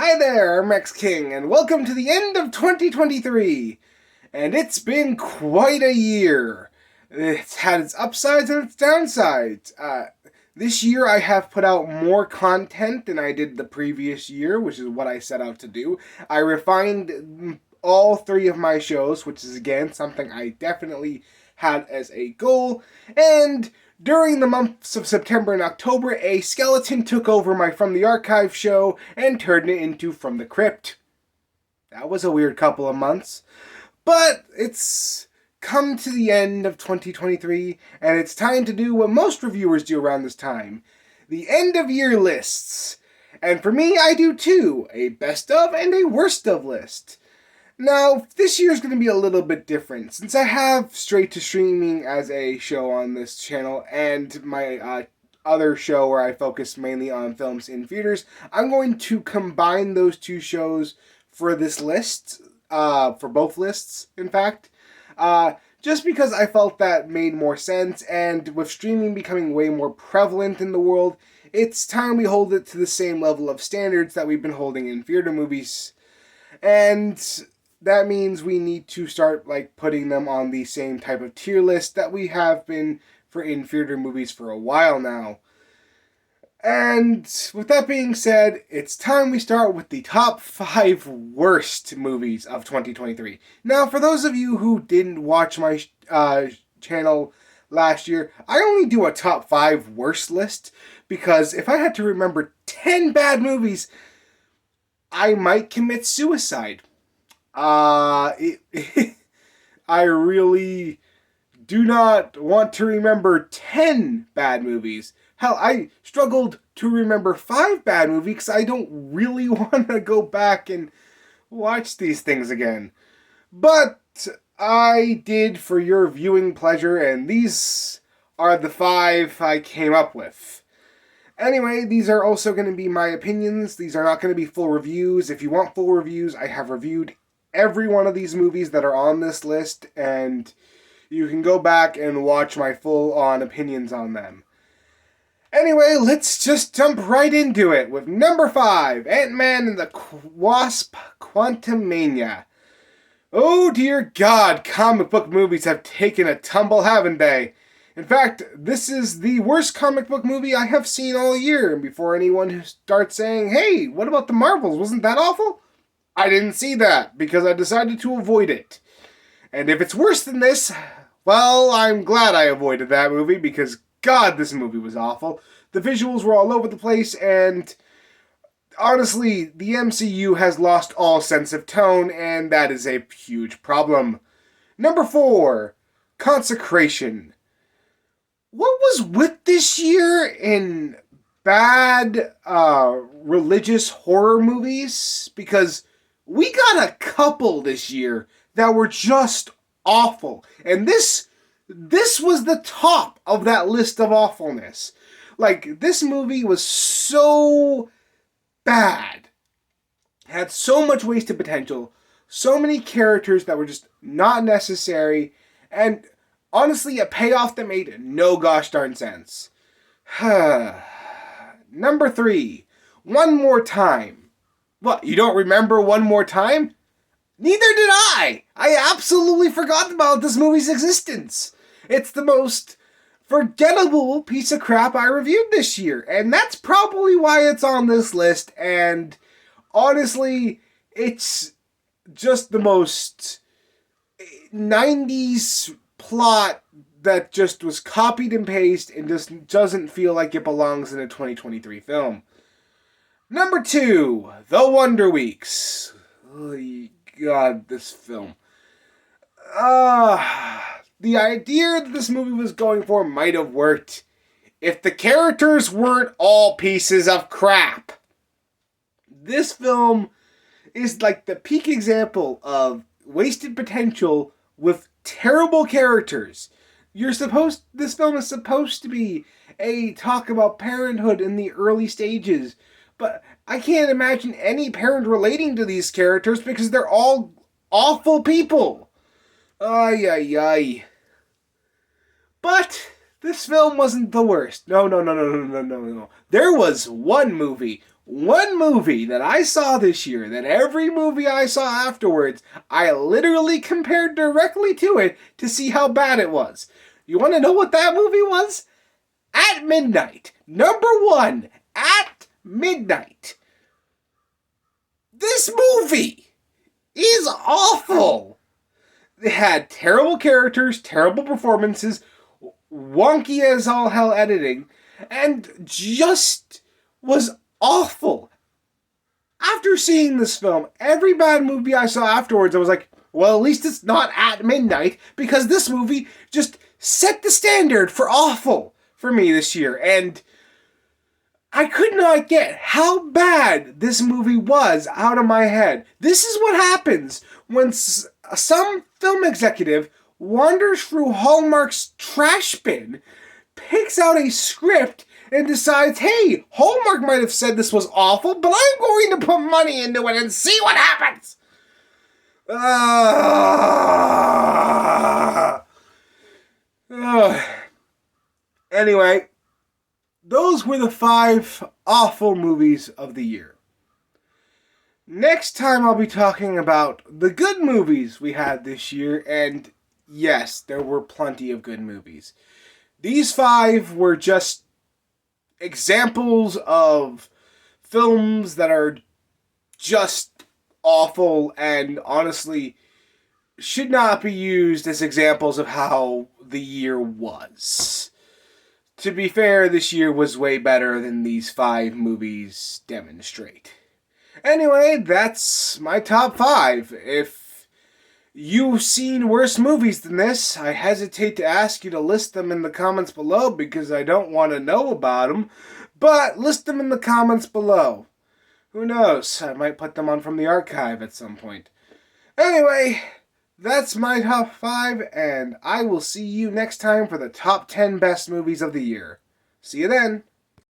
Hi there, I'm Rex King, and welcome to the end of 2023. And it's been quite a year. It's had its upsides and its downsides. This year I have put out more content than I did the previous year, which is what I set out to do. I refined all three of my shows, which is again something I definitely had as a goal. And during the months of September and October, a skeleton took over my From the Archive show and turned it into From the Crypt. That was a weird couple of months. But it's come to the end of 2023, and it's time to do what most reviewers do around this time, the end of year lists. And for me, I do too, a best of and a worst of list. Now, this year is going to be a little bit different, since I have straight to streaming as a show on this channel, and my other show where I focus mainly on films in theaters. I'm going to combine those two shows for this list, for both lists, in fact. Just because I felt that made more sense, and with streaming becoming way more prevalent in the world, it's time we hold it to the same level of standards that we've been holding in theater movies. And that means we need to start putting them on the same type of tier list that we have been for in-theater movies for a while now. And with that being said, it's time we start with the top 5 worst movies of 2023. Now, for those of you who didn't watch my channel last year, I only do a top 5 worst list because if I had to remember 10 bad movies, I might commit suicide. I really do not want to remember 10 bad movies. Hell, I struggled to remember 5 bad movies because I don't really want to go back and watch these things again. But I did for your viewing pleasure, and these are the 5 I came up with. Anyway, these are also going to be my opinions. These are not going to be full reviews. If you want full reviews, I have reviewed every one of these movies that are on this list, and you can go back and watch my full-on opinions on them. Anyway, let's just jump right into it with number 5, Ant-Man and the Wasp: Quantumania. Oh dear God, comic book movies have taken a tumble, haven't they? In fact, this is the worst comic book movie I have seen all year, and before anyone who starts saying, hey, what about the Marvels, wasn't that awful? I didn't see that, because I decided to avoid it. And if it's worse than this, well, I'm glad I avoided that movie, because God, this movie was awful. The visuals were all over the place, and honestly, the MCU has lost all sense of tone, and that is a huge problem. Number 4, Consecration. What was with this year in bad religious horror movies? Because we got a couple this year that were just awful. And this was the top of that list of awfulness. This movie was so bad. Had so much wasted potential. So many characters that were just not necessary. And honestly, a payoff that made no gosh darn sense. Number 3, One More Time. What, you don't remember One More Time? Neither did I! I absolutely forgot about this movie's existence. It's the most forgettable piece of crap I reviewed this year, and that's probably why it's on this list, and honestly, it's just the most 90s plot that just was copied and pasted and just doesn't feel like it belongs in a 2023 film. Number 2, The Wonder Weeks. Oh, God, this film. The idea that this movie was going for might have worked if the characters weren't all pieces of crap. This film is like the peak example of wasted potential with terrible characters. This film is supposed to be a talk about parenthood in the early stages, but I can't imagine any parent relating to these characters because they're all awful people. Ay, ay, ay. But this film wasn't the worst. No. There was one movie one movie that I saw this year, that every movie I saw afterwards, I literally compared directly to it to see how bad it was. You want to know what that movie was? At Midnight. Number 1, At Midnight. This movie is awful. It had terrible characters, terrible performances, wonky as all hell editing, and just was awful. After seeing this film, every bad movie I saw afterwards, I was like, well, at least it's not At Midnight, because this movie just set the standard for awful for me this year, and I could not get how bad this movie was out of my head. This is what happens when some film executive wanders through Hallmark's trash bin, picks out a script, and decides, hey, Hallmark might have said this was awful, but I'm going to put money into it and see what happens. Anyway, those were the 5 awful movies of the year. Next time I'll be talking about the good movies we had this year, and yes, there were plenty of good movies. These 5 were just examples of films that are just awful and honestly should not be used as examples of how the year was. To be fair, this year was way better than these 5 movies demonstrate. Anyway, that's my top 5. If you've seen worse movies than this, I hesitate to ask you to list them in the comments below because I don't want to know about them, but list them in the comments below. Who knows, I might put them on from the archive at some point. Anyway, that's my top 5, and I will see you next time for the top 10 best movies of the year. See you then.